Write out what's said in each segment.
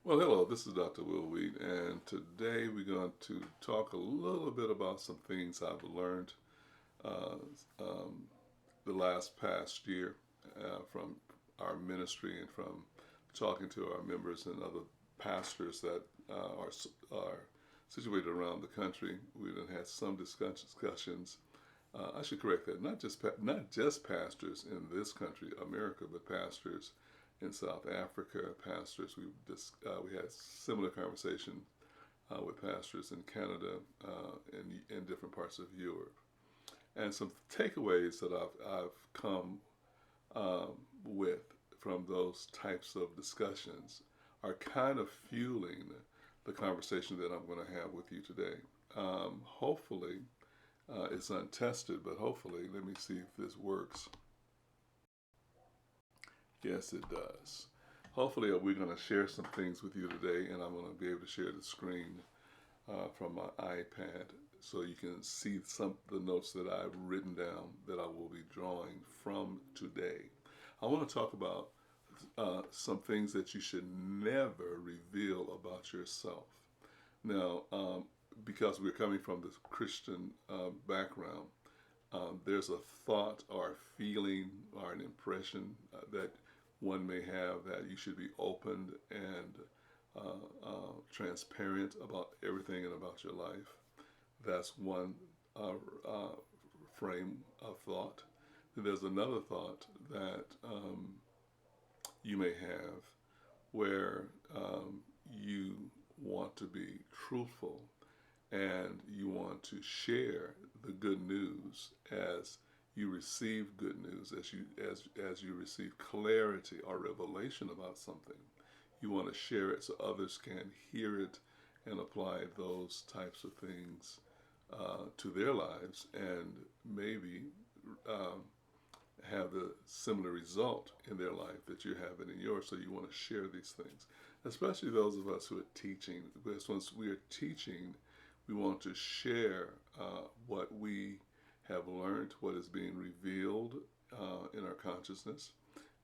Well, hello, this is Dr. Will Wheat, and today we're going to talk a little bit about some things I've learned uh, um, the last past year from our ministry and from talking to our members and other pastors that are situated around the country. We done had some discussions. I should correct that. Not just pastors in this country, America, but pastors in South Africa, pastors. We had similar conversation with pastors in Canada and in different parts of Europe, and some takeaways that I've come um, with from those types of discussions are kind of fueling the conversation that I'm going to have with you today. Hopefully, it's untested, but hopefully, let me see if this works. Yes, it does. Hopefully, we're going to share some things with you today, and I'm going to be able to share the screen from my iPad so you can see some of the notes that I've written down that I will be drawing from today. I want to talk about some things that you should never reveal about yourself. Now, because we're coming from this Christian background, there's a thought or a feeling or an impression that one may have that you should be open and transparent about everything and about your life. That's one uh, frame of thought. There's another thought that you may have where you want to be truthful and you want to share the good news as you receive good news, as you receive clarity or revelation about something. You want to share it so others can hear it and apply those types of things to their lives and maybe um, have the similar result in their life that you're having in yours. So you want to share these things, especially those of us who are teaching. Because once we are teaching, we want to share what we have learned, what is being revealed in our consciousness,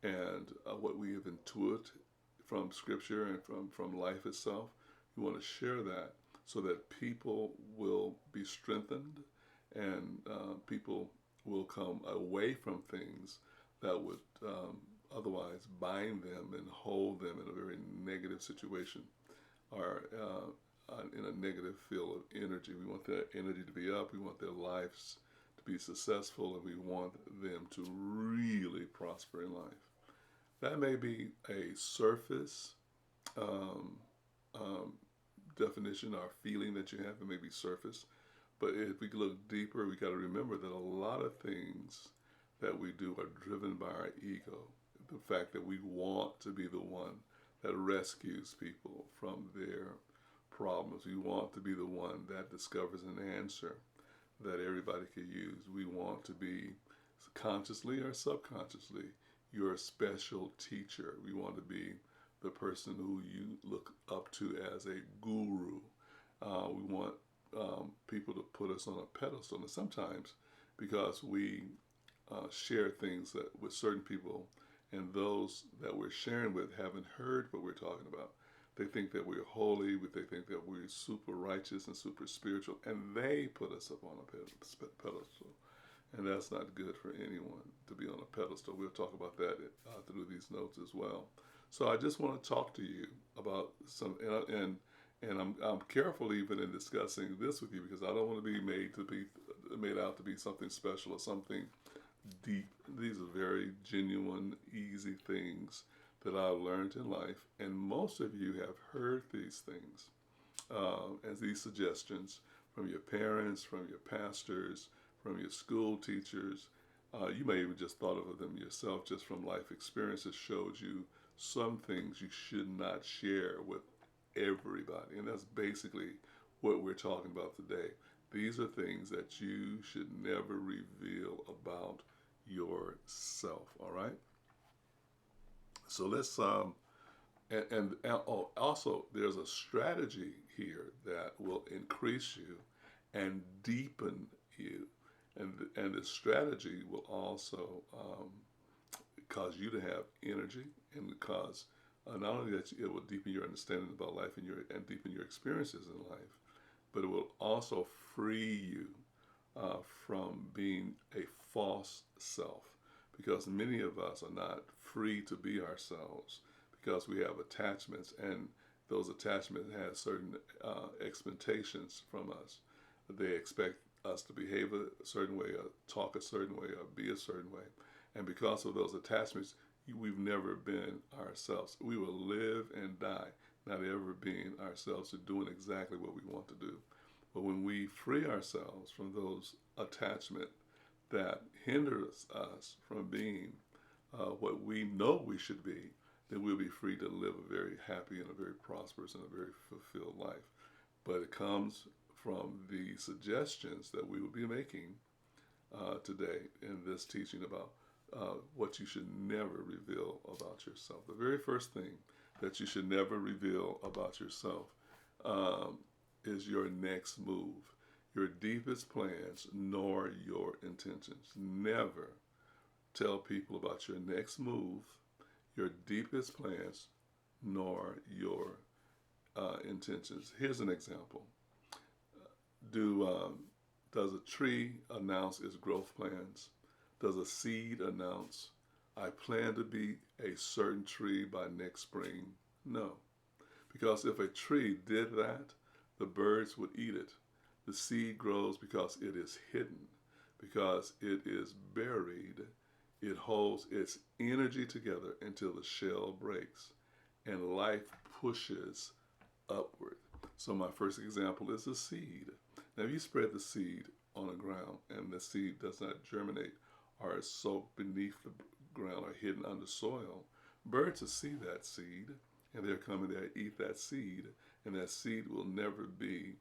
and what we have intuited from Scripture and from life itself. We want to share that so that people will be strengthened and people will come away from things that would otherwise bind them and hold them in a very negative situation or in a negative field of energy. We want their energy to be up. We want their lives to be successful, and we want them to really prosper in life. That may be a surface um, um, definition or feeling that you have. It may be surface, but if we look deeper, we got to remember that a lot of things that we do are driven by our ego. The fact that we want to be the one that rescues people from their problems. We want to be the one that discovers an answer that everybody could use. We want to be, consciously or subconsciously, your special teacher. We want to be the person who you look up to as a guru. We want people to put us on a pedestal. And sometimes, because we share things with certain people, and those that we're sharing with haven't heard what we're talking about. They think that we're holy, they think that we're super righteous and super spiritual, and they put us up on a pedestal. And that's not good for anyone to be on a pedestal. We'll talk about that through these notes as well. So I just want to talk to you about some, and I'm careful even in discussing this with you because I don't want to be made out to be something special or something deep. These are very genuine, easy things that I learned in life, and most of you have heard these things as these suggestions from your parents, from your pastors, from your school teachers. You may even just thought of them yourself just from life experiences showed you some things you should not share with everybody. And that's basically what we're talking about today. These are things that you should never reveal about yourself, all right? So let's, also there's a strategy here that will increase you and deepen you. And the strategy will also cause you to have energy and cause not only that it will deepen your understanding about life and deepen your experiences in life, but it will also free you from being a false self, because many of us are not free to be ourselves because we have attachments, and those attachments have certain expectations from us. They expect us to behave a certain way, or talk a certain way, or be a certain way. And because of those attachments, we've never been ourselves. We will live and die not ever being ourselves or doing exactly what we want to do. But when we free ourselves from those attachments that hinders us from being what we know we should be, then we'll be free to live a very happy and a very prosperous and a very fulfilled life. But it comes from the suggestions that we will be making today in this teaching about what you should never reveal about yourself. The very first thing that you should never reveal about yourself is your next move, your deepest plans, nor your intentions. Never tell people about your next move, your deepest plans, nor your intentions. Here's an example. Does a tree announce its growth plans? Does a seed announce, I plan to be a certain tree by next spring? No. Because if a tree did that, the birds would eat it. The seed grows because it is hidden, because it is buried. It holds its energy together until the shell breaks and life pushes upward. So my first example is a seed. Now, if you spread the seed on the ground and the seed does not germinate or is soaked beneath the ground or hidden under soil, birds will see that seed and they'll come in there and eat that seed, and that seed will never be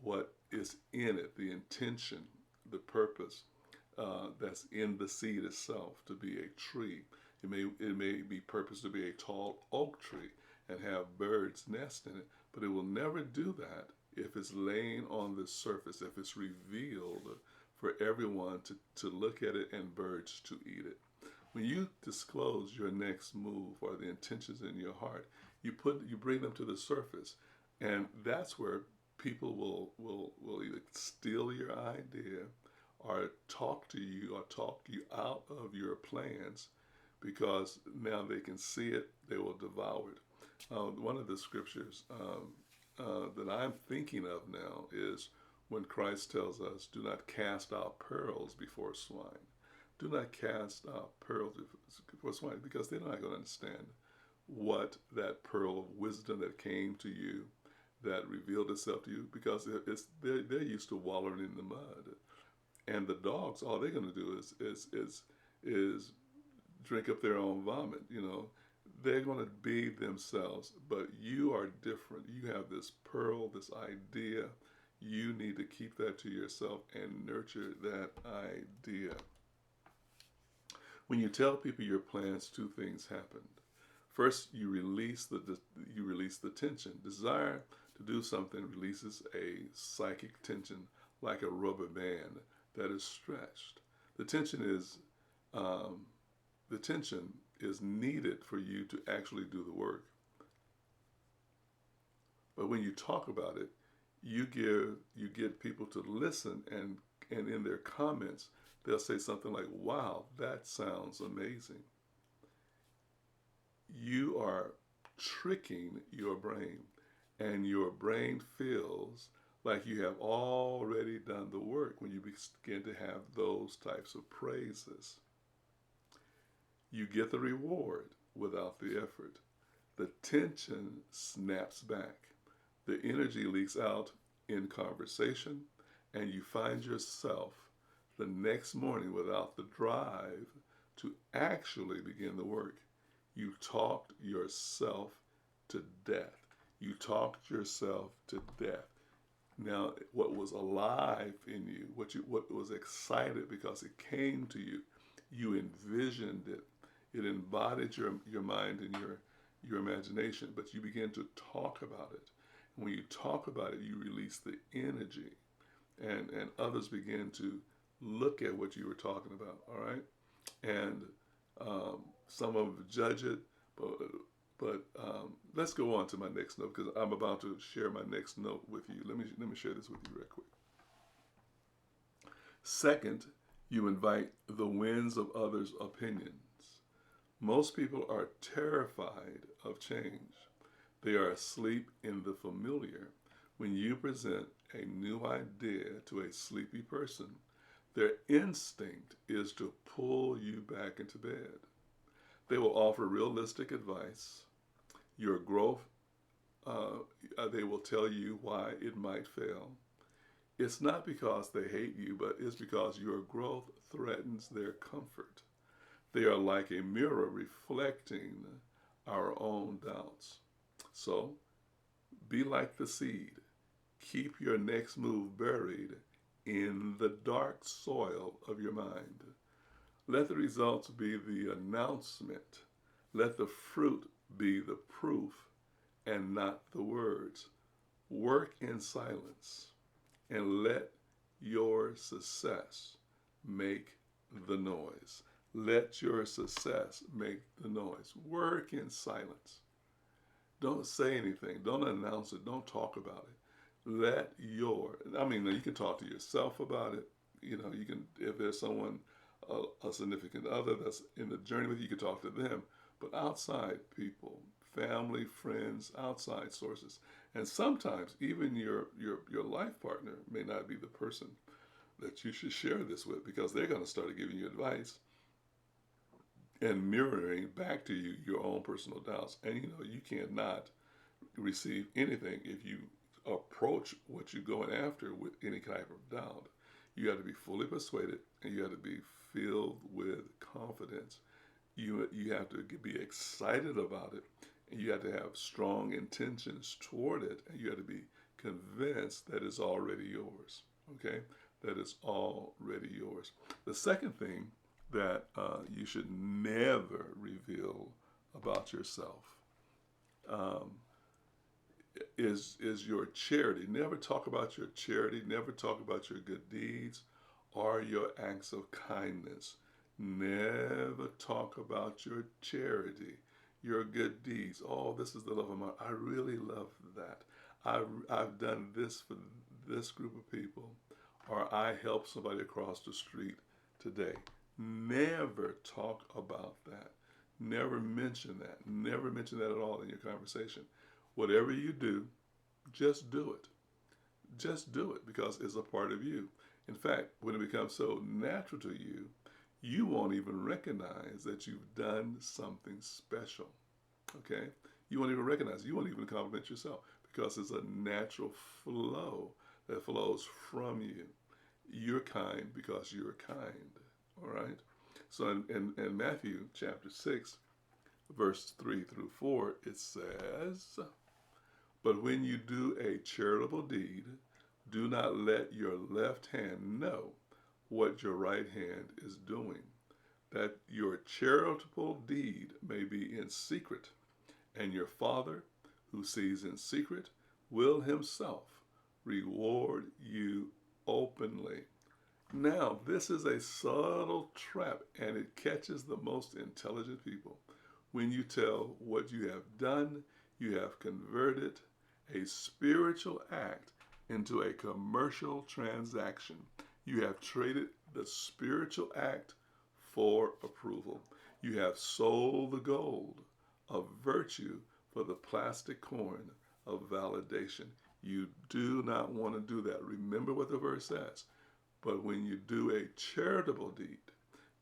what is in it, the intention, the purpose that's in the seed itself to be a tree. It may be purposed to be a tall oak tree and have birds nest in it, but it will never do that if it's laying on the surface, if it's revealed for everyone to look at it and birds to eat it. When you disclose your next move or the intentions in your heart, you bring them to the surface, and that's where people will either steal your idea or talk to you out of your plans, because now they can see it, they will devour it. One of the scriptures that I'm thinking of now is when Christ tells us, do not cast out pearls before swine. Do not cast out pearls before swine, because they're not going to understand what that pearl of wisdom that came to you, that revealed itself to you, because they're used to wallowing in the mud. And the dogs, all they're going to do is drink up their own vomit. They're going to be themselves, but you are different. You have this pearl, this idea. You need to keep that to yourself and nurture that idea. When you tell people your plans, two things happen. First, you release the tension. Desire to do something releases a psychic tension like a rubber band that is stretched. The tension is needed for you to actually do the work. But when you talk about it, you get people to listen, and in their comments, they'll say something like, wow, that sounds amazing. You are tricking your brain, and your brain feels like you have already done the work when you begin to have those types of praises. You get the reward without the effort. The tension snaps back. The energy leaks out in conversation, and you find yourself the next morning without the drive to actually begin the work. You talked yourself to death. You talked yourself to death. Now, what was alive in you, what was excited because it came to you, you envisioned it. It embodied your mind and your imagination, but you begin to talk about it. And when you talk about it, you release the energy, and others begin to look at what you were talking about, all right? And some of them judge it, But let's go on to my next note because I'm about to share my next note with you. Let me share this with you real quick. Second, you invite the winds of others' opinions. Most people are terrified of change. They are asleep in the familiar. When you present a new idea to a sleepy person, their instinct is to pull you back into bed. They will offer realistic advice. Your growth, they will tell you why it might fail. It's not because they hate you, but it's because your growth threatens their comfort. They are like a mirror reflecting our own doubts. So be like the seed. Keep your next move buried in the dark soil of your mind. Let the results be the announcement. Let the fruit be the proof and not the words. Work in silence and let your success make the noise. Let your success make the noise. Work in silence. Don't say anything. Don't announce it. Don't talk about it. You can talk to yourself about it. You can, if there's someone, a significant other that's in the journey with you, you can talk to them. But outside people, family, friends, outside sources, and sometimes even your life partner may not be the person that you should share this with because they're going to start giving you advice and mirroring back to you your own personal doubts. And you cannot receive anything if you approach what you're going after with any type of doubt. You have to be fully persuaded and you have to be filled with confidence. You have to be excited about it and you have to have strong intentions toward it and you have to be convinced that it's already yours. Okay? That it's already yours. The second thing that you should never reveal about yourself is your charity. Never talk about your charity. Never talk about your good deeds or your acts of kindness. Never talk about your charity, your good deeds. Oh, this is the love of my. I really love that. I've done this for this group of people, or I helped somebody across the street today. Never talk about that. Never mention that. Never mention that at all in your conversation. Whatever you do, just do it. Just do it because it's a part of you. In fact, when it becomes so natural to you, you won't even recognize that you've done something special. Okay? You won't even recognize it. You won't even compliment yourself because it's a natural flow that flows from you. You're kind because you're kind. All right? So in Matthew chapter 6, verse 3 through 4, it says, "But when you do a charitable deed, do not let your left hand know what your right hand is doing, that your charitable deed may be in secret, and your Father, who sees in secret, will himself reward you openly." Now, this is a subtle trap, and it catches the most intelligent people. When you tell what you have done, you have converted a spiritual act into a commercial transaction. You have traded the spiritual act for approval. You have sold the gold of virtue for the plastic coin of validation. You do not want to do that. Remember what the verse says. But when you do a charitable deed,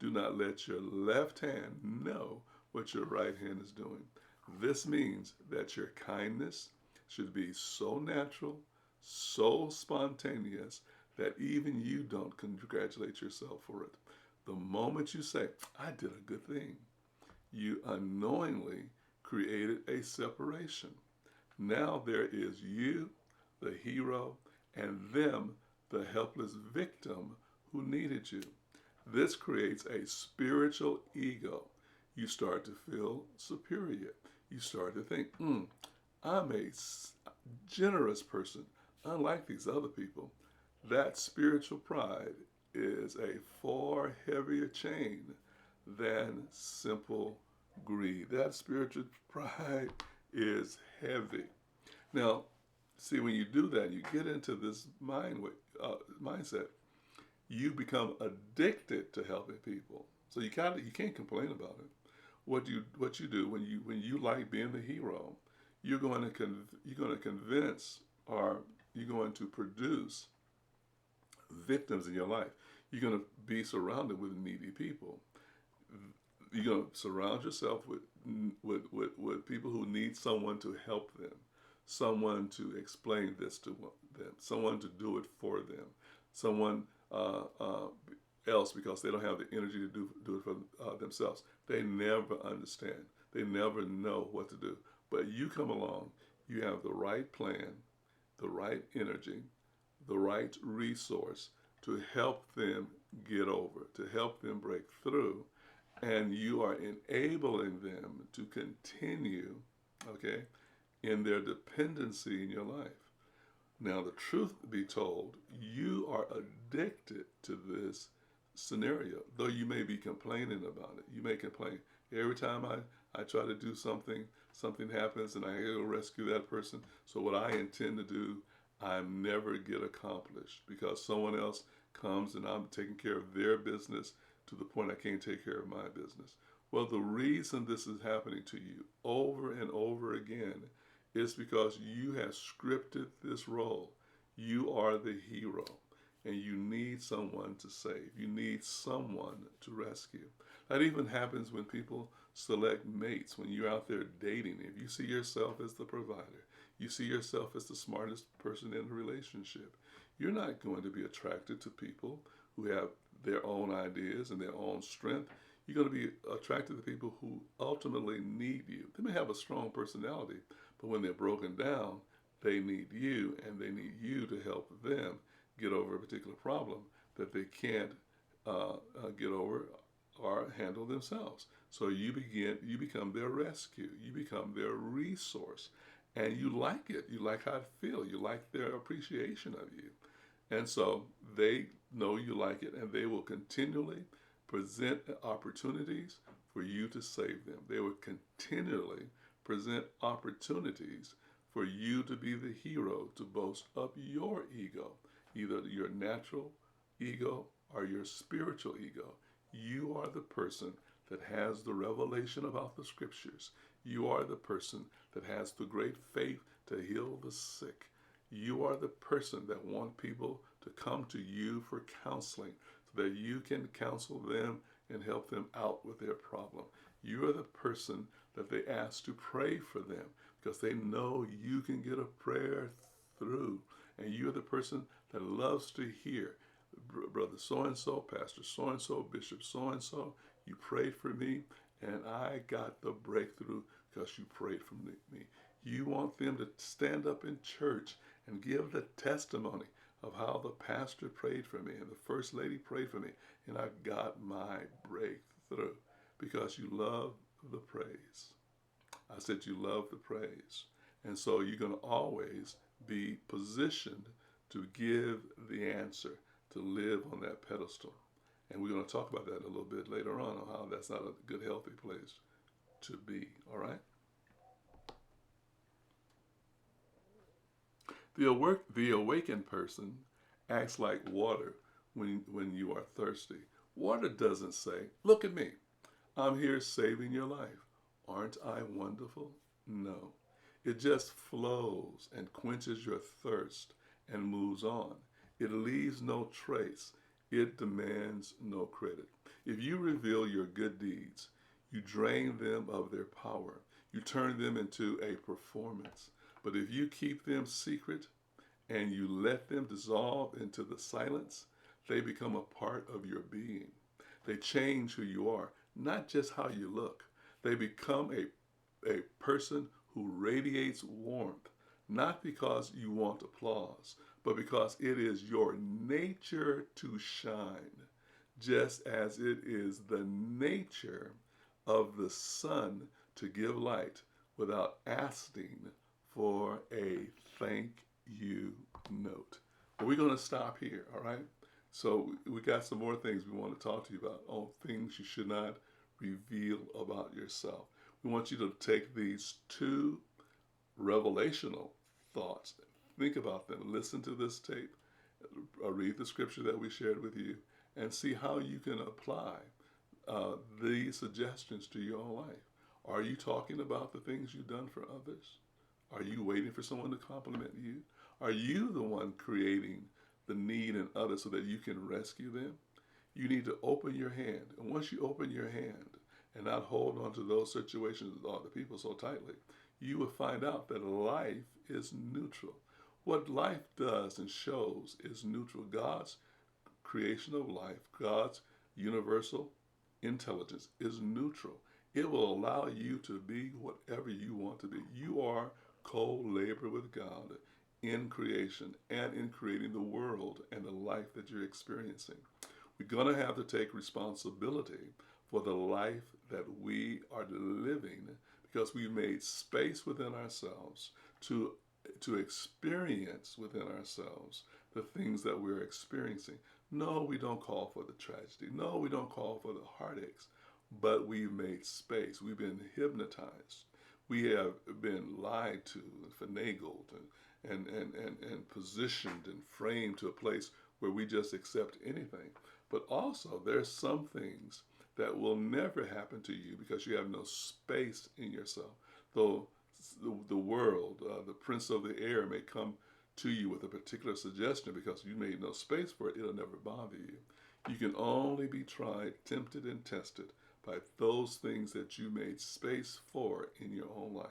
do not let your left hand know what your right hand is doing. This means that your kindness should be so natural, so spontaneous, that even you don't congratulate yourself for it. The moment you say, "I did a good thing," you unknowingly created a separation. Now there is you, the hero, and them, the helpless victim who needed you. This creates a spiritual ego. You start to feel superior. You start to think, I'm a generous person, unlike these other people. That spiritual pride is a far heavier chain than simple greed. That spiritual pride is heavy. Now, see, when you do that, you get into this mindset. You become addicted to helping people. So you can't complain about it. What you do when you like being the hero, you're going to convince, or you're going to produce victims in your life. You're going to be surrounded with needy people. You're going to surround yourself with people who need someone to help them, someone to explain this to them, someone to do it for them, someone else, because they don't have the energy to do it for themselves. They never understand. They never know what to do. But you come along, you have the right plan, the right energy, the right resource to help them get over, to help them break through, and you are enabling them to continue, okay, in their dependency in your life. Now, the truth be told, you are addicted to this scenario, though you may be complaining about it. You may complain. Every time I try to do something, something happens and I go rescue that person. So what I intend to do, I never get accomplished because someone else comes and I'm taking care of their business to the point I can't take care of my business. Well, the reason this is happening to you over and over again is because you have scripted this role. You are the hero, and you need someone to save. You need someone to rescue. That even happens when people select mates, when you're out there dating. If you see yourself as the provider, you see yourself as the smartest person in the relationship, you're not going to be attracted to people who have their own ideas and their own strength. You're going to be attracted to people who ultimately need you. They may have a strong personality, but when they're broken down, they need you, and they need you to help them get over a particular problem that they can't get over or handle themselves. So you become their rescue. You become their resource, and you like it. You like how it feels. You like their appreciation of you, and so they know you like it, and they will continually present opportunities for you to save them. They will continually present opportunities for you to be the hero, to boast up your ego, either your natural ego or your spiritual ego. You are the person that has the revelation about the scriptures. You are the person that has the great faith to heal the sick. You are the person that want people to come to you for counseling so that you can counsel them and help them out with their problem. You are the person that they ask to pray for them because they know you can get a prayer through. And you're the person that loves to hear, Brother so-and-so, Pastor so-and-so, Bishop so-and-so, you prayed for me and I got the breakthrough because you prayed for me. You want them to stand up in church and give the testimony of how the pastor prayed for me and the first lady prayed for me and I got my breakthrough because you love the praise. I said you love the praise. And so you're going to always be positioned to give the answer, to live on that pedestal. And we're going to talk about that a little bit later on how that's not a good, healthy place to be. All right? The awakened person acts like water when you are thirsty. Water doesn't say, look at me, I'm here saving your life. Aren't I wonderful? No. It just flows and quenches your thirst and moves on. It leaves no trace. It demands no credit. If you reveal your good deeds, you drain them of their power. You turn them into a performance. But if you keep them secret and you let them dissolve into the silence, they become a part of your being. They change who you are, not just how you look. They become a person who radiates warmth, not because you want applause, but because it is your nature to shine, just as it is the nature of the sun to give light without asking for a thank you note. But we're going to stop here, all right? So we got some more things we want to talk to you about on things you should not reveal about yourself. We want you to take these two revelational thoughts, think about them, listen to this tape, read the scripture that we shared with you, and see how you can apply these suggestions to your own life. Are you talking about the things you've done for others? Are you waiting for someone to compliment you? Are you the one creating the need in others so that you can rescue them? You need to open your hand. And once you open your hand and not hold on to those situations with other people so tightly, you will find out that life is neutral. What life does and shows is neutral. God's creation of life, God's universal intelligence is neutral. It will allow you to be whatever you want to be. You are co-labor with God in creation and in creating the world and the life that you're experiencing. We're going to have to take responsibility for the life that we are living because we made space within ourselves to experience within ourselves the things that we're experiencing. No, we don't call for the tragedy. No, we don't call for the heartaches, but we've made space. We've been hypnotized. We have been lied to and finagled and positioned and framed to a place where we just accept anything. But also, there's some things that will never happen to you because you have no space in yourself. Though the world, the prince of the air may come to you with a particular suggestion because you made no space for it, it'll never bother you. You can only be tried, tempted, and tested by those things that you made space for in your own life.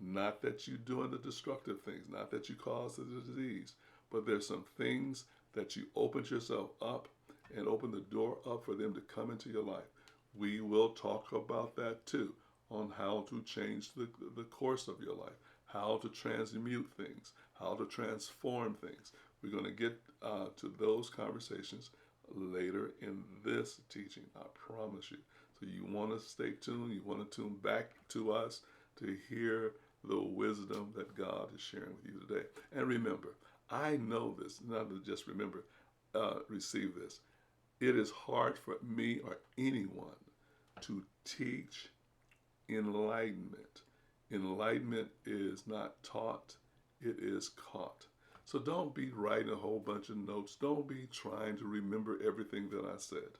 Not that you're doing the destructive things, not that you caused the disease, but there's some things that you opened yourself up and opened the door up for them to come into your life. We will talk about that too, on how to change the course of your life, how to transmute things, how to transform things. We're going to get to those conversations later in this teaching, I promise you. So you want to stay tuned, you want to tune back to us to hear the wisdom that God is sharing with you today. And remember, I know this, not to just remember, receive this. It is hard for me or anyone to teach enlightenment. Enlightenment is not taught, it is caught. So don't be writing a whole bunch of notes. Don't be trying to remember everything that I said.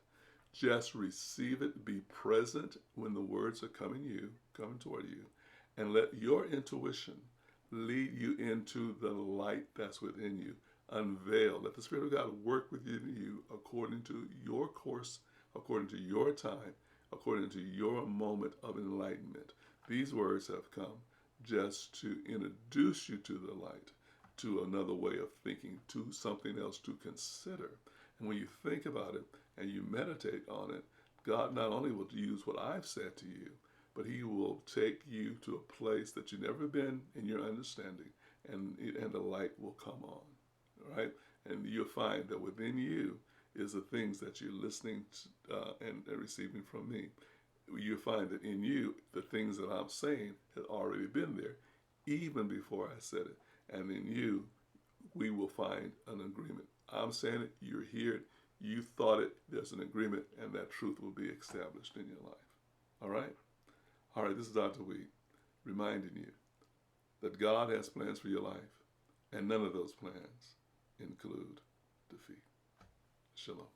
Just receive it, be present when the words are coming toward you, and let your intuition lead you into the light that's within you. Unveil. Let the Spirit of God work within you according to your course, according to your time, according to your moment of enlightenment. These words have come just to introduce you to the light, to another way of thinking, to something else to consider. And when you think about it and you meditate on it, God not only will use what I've said to you, but He will take you to a place that you've never been in your understanding, and the light will come on. Right? And you'll find that within you is the things that you're listening to, and receiving from me. You'll find that in you, the things that I'm saying had already been there, even before I said it. And in you, we will find an agreement. I'm saying it, you're here, you thought it, there's an agreement, and that truth will be established in your life. All right? All right, this is Dr. Weed, reminding you that God has plans for your life, and none of those plans include defeat. Shalom.